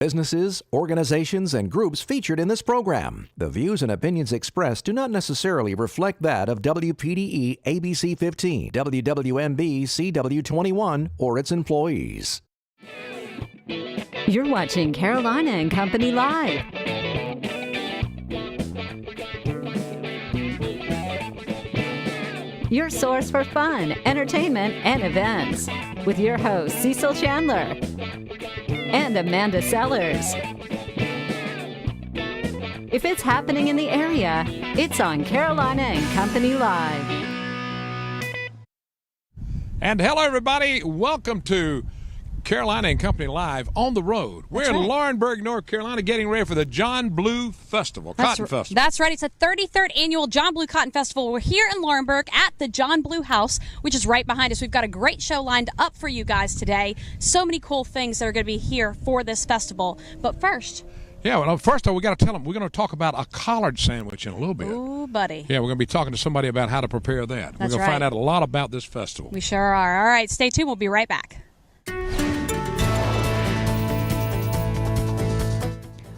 Businesses, organizations, and groups featured in this program. The views and opinions expressed do not necessarily reflect that of WPDE ABC 15, WWMB CW21, or its employees. You're watching Carolina and Company Live. Your source for fun, entertainment, and events. With your hosts, Cecil Chandler and Amanda Sellers. If it's happening in the area, it's on Carolina and Company Live. And hello, everybody. Welcome to Carolina and Company Live on the road. We're in Laurinburg, North Carolina, getting ready for the John Blue Festival, Cotton Festival. That's right. It's the 33rd annual John Blue Cotton Festival. We're here in Laurinburg at the John Blue House, which is right behind us. We've got a great show lined up for you guys today. So many cool things that are going to be here for this festival. But first... first of all, we got to tell them we're going to talk about a collard sandwich in a little bit. Ooh, buddy. Yeah, we're going to be talking to somebody about how to prepare that. We're going to find out a lot about this festival. We sure are. All right, stay tuned. We'll be right back.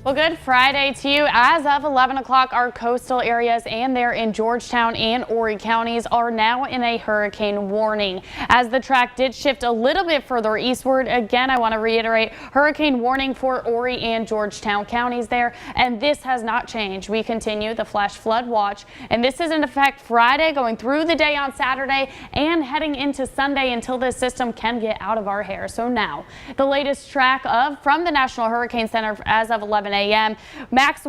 Well, good Friday to you. As of 11 o'clock, our coastal areas and there in Georgetown and Horry counties are now in a hurricane warning. As the track did shift a little bit further eastward, again, I want to reiterate, hurricane warning for Horry and Georgetown counties there, and this has not changed. We continue the flash flood watch, and this is in effect Friday, going through the day on Saturday and heading into Sunday until this system can get out of our hair. So now, the latest track from the National Hurricane Center as of 11 a.m. Max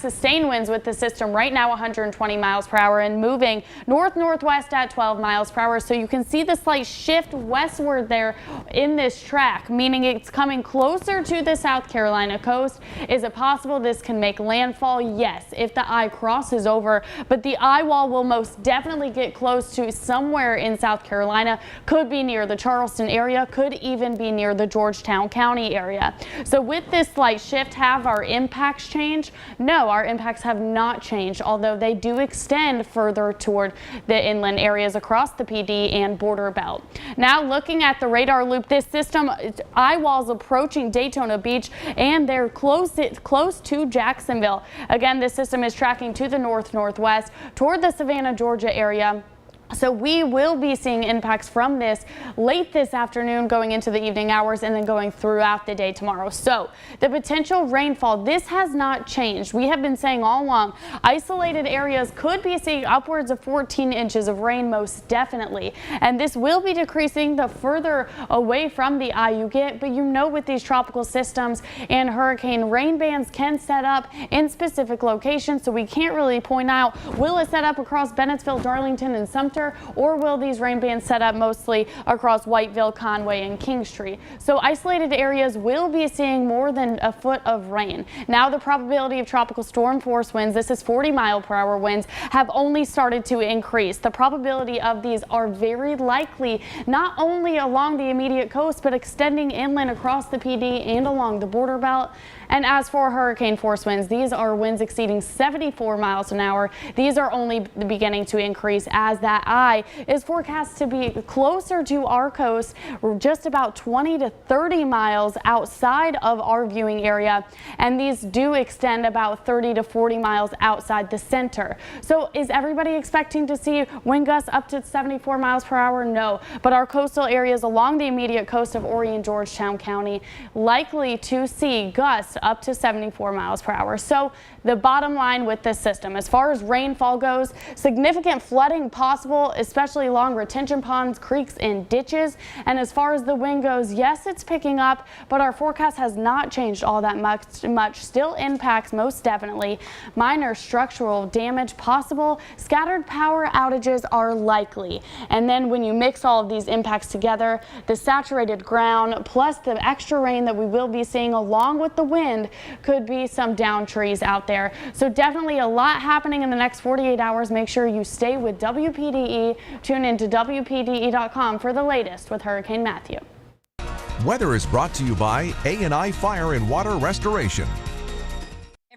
sustained winds with the system right now 120 miles per hour and moving north-northwest at 12 miles per hour. So you can see the slight shift westward there in this track, meaning it's coming closer to the South Carolina coast. Is it possible this can make landfall? Yes, if the eye crosses over, but the eye wall will most definitely get close to somewhere in South Carolina. Could be near the Charleston area, could even be near the Georgetown County area. So with this slight shift, have our impacts changed? No, our impacts have not changed, although they do extend further toward the inland areas across the PD and border belt. Now looking at the radar loop, this system eye walls approaching Daytona Beach, and they're close to Jacksonville. Again, this system is tracking to the north-northwest toward the Savannah, Georgia area. So we will be seeing impacts from this late this afternoon, going into the evening hours, and then going throughout the day tomorrow. So the potential rainfall, this has not changed. We have been saying all along, isolated areas could be seeing upwards of 14 inches of rain, most definitely. And this will be decreasing the further away from the eye you get. But you know, with these tropical systems and hurricane, rain bands can set up in specific locations. So we can't really point out, will it set up across Bennettsville, Darlington, and Sumter? Or will these rain bands set up mostly across Whiteville, Conway, and Kingstree? So isolated areas will be seeing more than a foot of rain. Now the probability of tropical storm force winds, this is 40-mile-per-hour winds, have only started to increase. The probability of these are very likely not only along the immediate coast, but extending inland across the PD and along the border belt. And as for hurricane force winds, these are winds exceeding 74 miles an hour. These are only beginning to increase as that eye is forecast to be closer to our coast, just about 20 to 30 miles outside of our viewing area. And these do extend about 30 to 40 miles outside the center. So is everybody expecting to see wind gusts up to 74 miles per hour? No, but our coastal areas along the immediate coast of Horry and Georgetown County likely to see gusts up to 74 miles per hour. So the bottom line with this system, as far as rainfall goes, significant flooding possible, especially along retention ponds, creeks, and ditches. And as far as the wind goes, yes, it's picking up, but our forecast has not changed all that much. Still impacts, most definitely. Minor structural damage possible. Scattered power outages are likely. And then when you mix all of these impacts together, the saturated ground plus the extra rain that we will be seeing along with the wind could be some down trees out there. So definitely a lot happening in the next 48 hours. Make sure you stay with WPDE. Tune into WPDE.com for the latest with Hurricane Matthew. Weather is brought to you by A&I Fire and Water Restoration.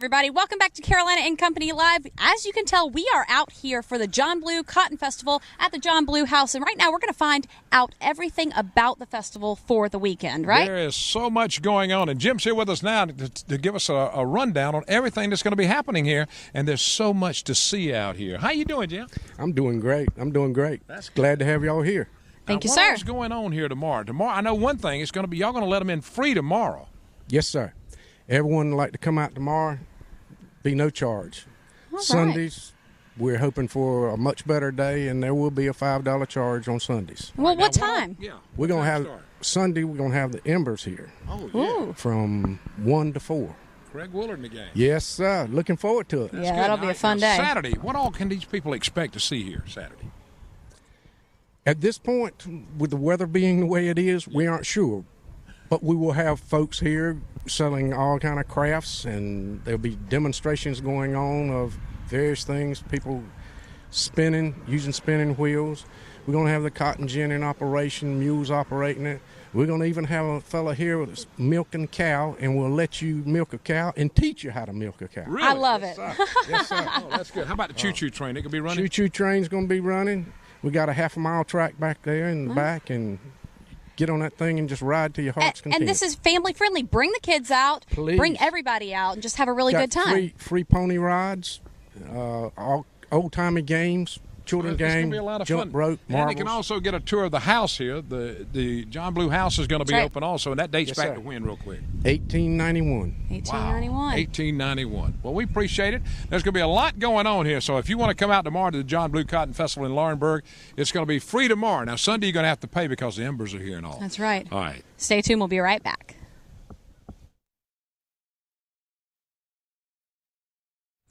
Everybody, welcome back to Carolina and Company Live. As you can tell, we are out here for the John Blue Cotton Festival at the John Blue House. And right now we're going to find out everything about the festival for the weekend, right? There is so much going on. And Jim's here with us now to give us a rundown on everything that's going to be happening here. And there's so much to see out here. How you doing, Jim? I'm doing great. That's glad to have y'all here. Thank you, sir. What's going on here tomorrow? Tomorrow, I know one thing. It's going to be y'all going to let them in free tomorrow. Yes, sir. Everyone would like to come out tomorrow. Be no charge. Sundays, we're hoping for a much better day, and there will be a $5 charge on Sundays. Well, what time? We're going to have Sunday. We're going to have the Embers here. Oh, yeah. From 1 to 4. Craig Willard in the game. Yes, sir. Looking forward to it. Yeah, that'll be a fun day. Saturday, what all can these people expect to see here Saturday? At this point, with the weather being the way it is, we aren't sure. But we will have folks here selling all kind of crafts, and there'll be demonstrations going on of various things, people using spinning wheels. We're going to have the cotton gin in operation, mules operating it. We're going to even have a fella here that's milking cow, and we'll let you milk a cow and teach you how to milk a cow. Really? I love it. Yes, sir. Oh, that's good. How about the choo-choo train? It could be running? Choo-choo train's going to be running. We got a half-a-mile track back there in the back, and get on that thing and just ride to your heart's content. And this is family friendly. Bring the kids out. Please. Bring everybody out and just have a really good time. Free pony rides, all old-timey games, children It's gonna games, be a lot of jump fun. rope, And marbles. you can also get a tour of the house here. The John Blue House is going to be right. open also, and that dates Yes, back sir. to when, real quick? 1891. 1891. 1891. Well, we appreciate it. There's going to be a lot going on here, so if you want to come out tomorrow to the John Blue Cotton Festival in Laurinburg, it's going to be free tomorrow. Now, Sunday you're going to have to pay because the Embers are here and all. That's right. All right. Stay tuned. We'll be right back.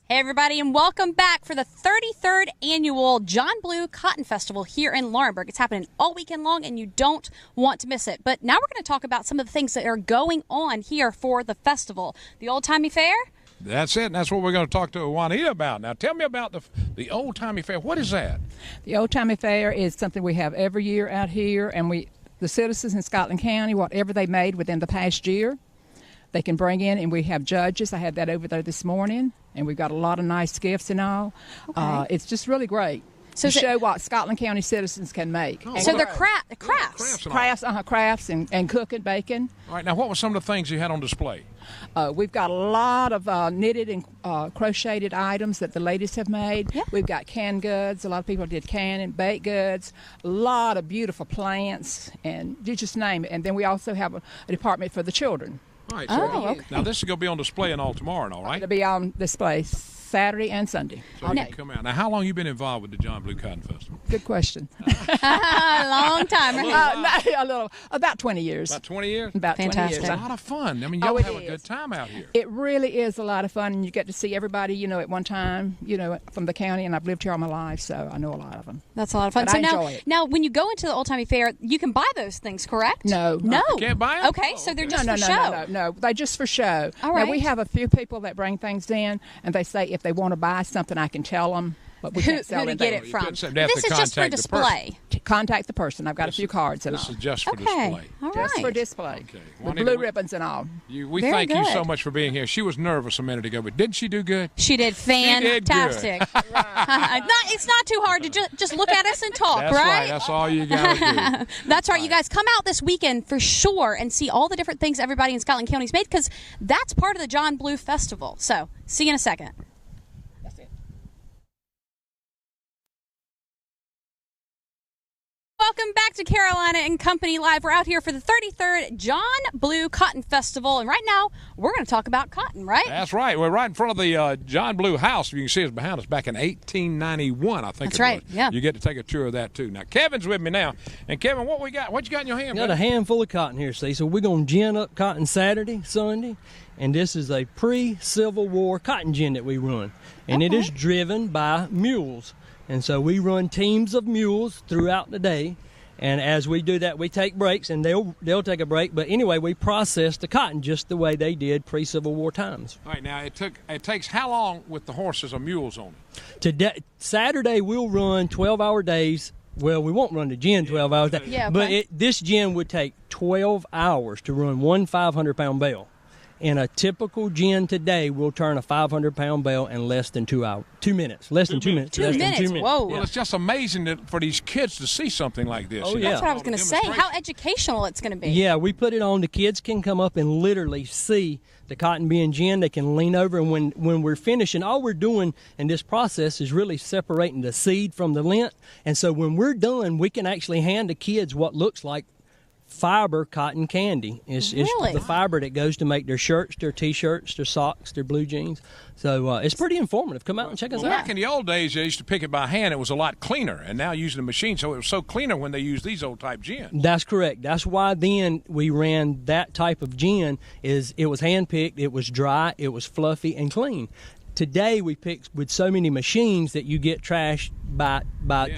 Hey, everybody, and welcome back for the 33rd annual John Blue Cotton Festival here in Laurinburg. It's happening all weekend long, and you don't want to miss it. But now we're going to talk about some of the things that are going on here for the festival. The old-timey fair? That's it, and that's what we're going to talk to Juanita about. Now, tell me about the old-timey fair. What is that? The Old Timey Fair is something we have every year out here, and the citizens in Scotland County, whatever they made within the past year, they can bring in, and we have judges. I had that over there this morning, and we've got a lot of nice gifts and all. Okay. It's just really great to show what Scotland County citizens can make. Oh, So wow. they're crafts. Crafts and cooking, baking. All right, now what were some of the things you had on display? We've got a lot of knitted and crocheted items that the ladies have made. Yeah. We've got canned goods. A lot of people did canned and baked goods. A lot of beautiful plants, and you just name it. And then we also have a department for the children. All right, okay. Now, this is going to be on display and all tomorrow and all, right? It'll be on display Saturday and Sunday. So you can come out. Now, how long you been involved with the John Blue Cotton Festival? Good question. Long time. About 20 years. About 20 years? About 20 Fantastic. years. It's a lot of fun. I mean, Oh, y'all it have a is. good time out here. It really is a lot of fun, and you get to see everybody, at one time, from the county, and I've lived here all my life, so I know a lot of them. That's a lot of fun. But So I now, enjoy it. now, when you go into the Old Timey Fair, you can buy those things, correct? No. No. You can't buy 'em? Okay, Oh, so they're okay. just No, for no, show. no. They're just for show. All Now, we right. have a few people that bring things in, and they say if they want to buy something, I can tell them, but we Who can't sell to it get there. it from? couldn't say they have This to is just for contact the person. display. Contact the person. I've got a few cards and This all. is just for Okay. display. All Just for right. display. Okay. With Juanita, blue we- ribbons and all. We Very thank you so good. much for being here. She was nervous a minute ago, but didn't she do good? She did did good. fantastic. It's not too hard to just look at us and talk, That's right. That's all you got to do. That's right. You guys come out this weekend for sure and see all the different things everybody in Scotland County's made, because that's part of the John Blue Festival. So, see you in a second. That's it. Welcome back to Carolina and Company Live. We're out here for the 33rd John Blue Cotton Festival, and right now we're going to talk about cotton, right? That's right. We're right in front of the John Blue House. You can see us behind us back in 1891, I think. That's it right, was. yeah. You get to take a tour of that too. Now, Kevin's with me now, and Kevin, what we got? What you got in your hand? Got a buddy? handful of cotton here, Cecil. We're going to gin up cotton Saturday, Sunday, and this is a pre-Civil War cotton gin that we run. And it is driven by mules. And so we run teams of mules throughout the day. And as we do that, we take breaks, and they'll take a break. But anyway, we process the cotton just the way they did pre-Civil War times. All right. Now, it takes how long with the horses or mules on it? Today, Saturday, we'll run 12-hour days. Well, we won't run the gin 12 hours a day. Yeah, But okay. this gin would take 12 hours to run one 500-pound bale. In a typical gin today, we'll turn a 500-pound bale in less than 2 hours. 2 minutes. Less than 2 minutes. 2 Less minutes. than 2 minutes. Whoa. Well, it's just amazing for these kids to see something like this. Oh, you know, yeah. That's what I was going to say. How educational it's going to be. Yeah, we put it on. The kids can come up and literally see the cotton being gin. They can lean over, and when we're finishing, all we're doing in this process is really separating the seed from the lint. And so when we're done, we can actually hand the kids what looks like fiber cotton candy. It's Really? the fiber that goes to make their shirts, their T-shirts, their socks, their blue jeans. So it's pretty informative. Come out and check us out. Back in the old days, they used to pick it by hand. It was a lot cleaner, and now using a machine, so it was so cleaner when they used these old type gins. That's correct. That's why then we ran that type of gin. Is it was hand-picked, it was dry, it was fluffy and clean. Today we pick with so many machines that you get trashed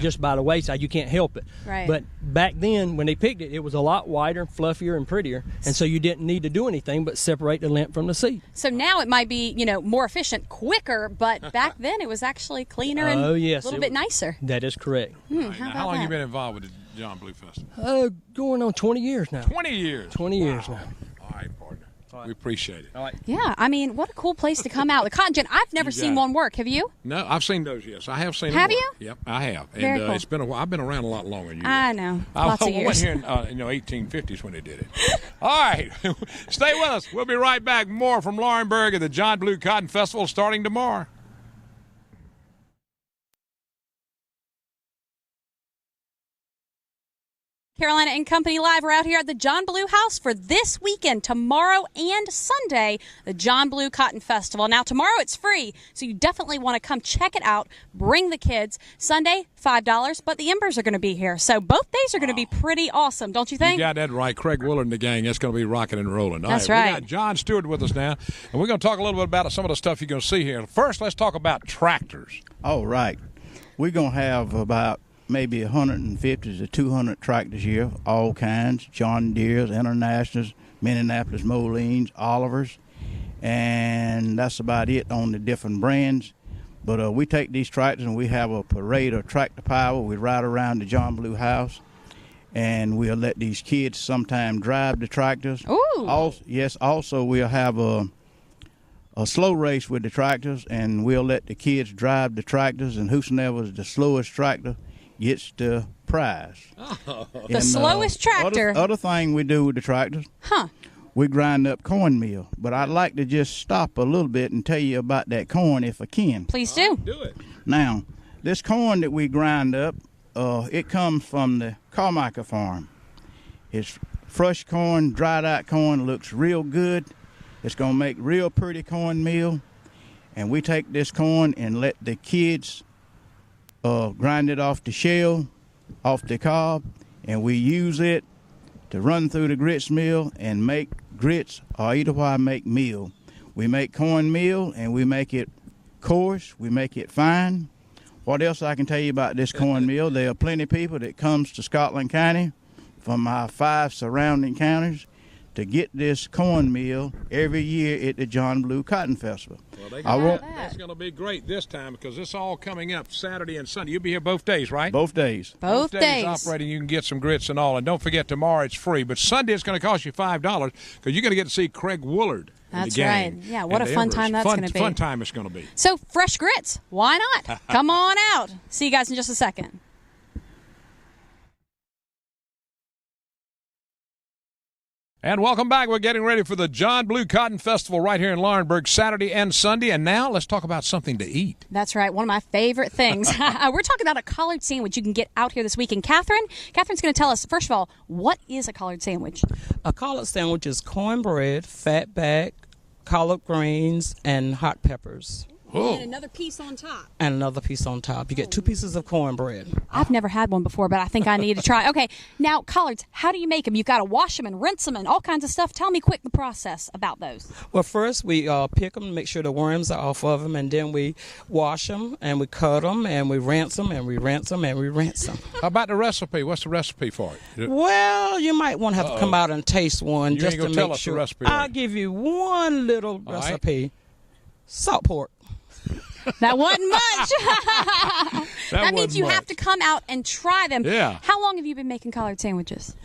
just by the wayside. You can't help it. Right. But back then when they picked it, it was a lot whiter, fluffier, and prettier, and so you didn't need to do anything but separate the lint from the seed. So now it might be, more efficient, quicker, but back then it was actually cleaner and a little bit nicer. That is correct. How long have you been involved with the John Blue Festival? Going on 20 years now. 20 years. 20 years now. All right, partner. We appreciate it. All right. Yeah, I mean, what a cool place to come out. The cotton gin, I've never seen one work. Have you? No, I've seen those, yes. I have seen them. Have work. you? Yep, I have. Very And cool. it's been a while. I've been around a lot longer than you. I know. Lots of I years. went here in 1850s when they did it. All right. Stay with us. We'll be right back. More from Laurinburg at the John Blue Cotton Festival starting tomorrow. Carolina and Company Live. We're out here at the John Blue House for this weekend, tomorrow and Sunday, the John Blue Cotton Festival. Now, tomorrow it's free, so you definitely want to come check it out. Bring the kids. Sunday, $5, but the Embers are going to be here. So both days are going to be pretty awesome, don't you think? You got that right. Craig Willard and the gang, that's going to be rocking and rolling. All That's right. right. We got John Stewart with us now, and we're going to talk a little bit about some of the stuff you're going to see here. First, let's talk about tractors. All right. We're going to have about maybe 150 to 200 tractors here, all kinds, John Deere's, Internationals, Minneapolis Molines, Olivers, and that's about it on the different brands. But we take these tractors and we have a parade of tractor power. We ride around the John Blue House, and we'll let these kids sometime drive the tractors. Ooh. Also we'll have a slow race with the tractors, and we'll let the kids drive the tractors, and whosoever is the slowest tractor gets the prize. The slowest tractor. Other thing we do with the tractors, we grind up cornmeal. But I'd like to just stop a little bit and tell you about that corn if I can. Please do. Do it. Now, this corn that we grind up, it comes from the Carmichael farm. It's fresh corn, dried out corn, looks real good. It's going to make real pretty cornmeal. And we take this corn and let the kids grind it off the shell, off the cob, and we use it to run through the grits mill and make grits, or either way make meal. We make cornmeal and we make it coarse, we make it fine. What else I can tell you about this cornmeal? There are plenty of people that comes to Scotland County from our 5 surrounding counties to get this cornmeal every year at the John Blue Cotton Festival. Well, that's going to be great this time because it's all coming up Saturday and Sunday. You'll be here both days, right? Both days. Both days. Operating, you can get some grits and all. And don't forget, tomorrow it's free. But Sunday it's going to cost you $5 because you're going to get to see Craig Willard. That's and the gang right. Yeah, what and a the fun Embers. time that's going to be. Fun time it's going to be. So, fresh grits. Why not? Come on out. See you guys in just a second. And welcome back. We're getting ready for the John Blue Cotton Festival right here in Laurinburg, Saturday and Sunday. And now let's talk about something to eat. That's right. One of my favorite things. We're talking about a collared sandwich you can get out here this weekend. Catherine's going to tell us, first of all, what is a collared sandwich? A collard sandwich is cornbread, fatback, collard greens, and hot peppers. Oh. And another piece on top. And another piece on top. You get 2 pieces of cornbread. I've never had one before, but I think I need to try. Okay, now collards, how do you make them? You've got to wash them and rinse them and all kinds of stuff. Tell me quick the process about those. Well, first we pick them, make sure the worms are off of them, and then we wash them and we cut them and we rinse them and we rinse them and we rinse them. How about the recipe? What's the recipe for it? Well, you might want to have to come out and taste one You just ain't to gonna tell make us the sure. recipe, I'll right? give you one little All right. recipe. Salt pork. That wasn't much. That means wasn't you much. have to come out and try them. Yeah. How long have you been making collared sandwiches?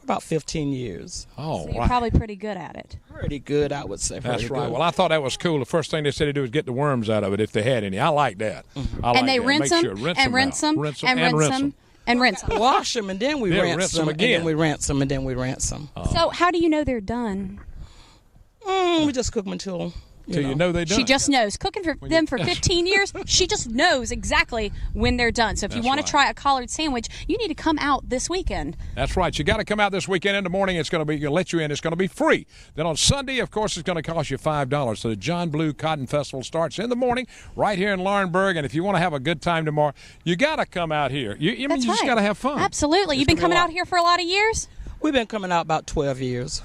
About 15 years. Oh, So you're probably pretty good at it. Pretty good, I would say. That's pretty right. good. Well, I thought that was cool. The first thing they said to do was get the worms out of it if they had any. I like that. I like And they that. rinse Make them sure. and rinse them and rinse them and rinse them. Wash them and then we Yeah, rinse them again. and then we rinse them and then we rinse them. So how do you know they're done? We just cook them until Till you know they done. She just knows. Cooking for them for 15 years, she just knows exactly when they're done. So if you That's want right. to try a collared sandwich, you need to come out this weekend. That's right. You got to come out this weekend in the morning. It's going to be, let you in. It's going to be free. Then on Sunday, of course, it's going to cost you $5. So the John Blue Cotton Festival starts in the morning right here in Laurinburg. And if you want to have a good time tomorrow, you got to come out here. You That's just right. got to have fun. Absolutely. It's You've been gonna be coming a out lot. here for a lot of years? We've been coming out about 12 years.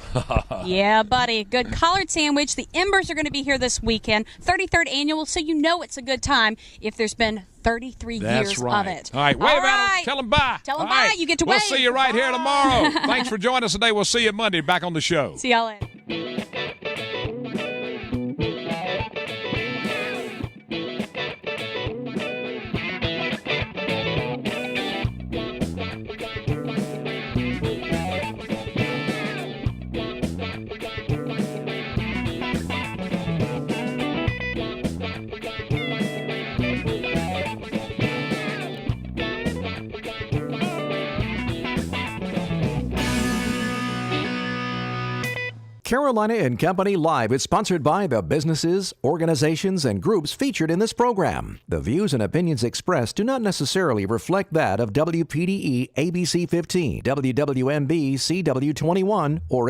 Yeah, buddy. Good collared sandwich. The Embers are going to be here this weekend, 33rd annual, so you know it's a good time if there's been 33 That's years right. of it. All right, wave at them. Tell them bye. Tell them All bye. right. You get to We'll wave. see you right here Bye. tomorrow. Thanks for joining us today. We'll see you Monday back on the show. See y'all later. Carolina and Company Live is sponsored by the businesses, organizations, and groups featured in this program. The views and opinions expressed do not necessarily reflect that of WPDE ABC 15, WWMB CW 21, or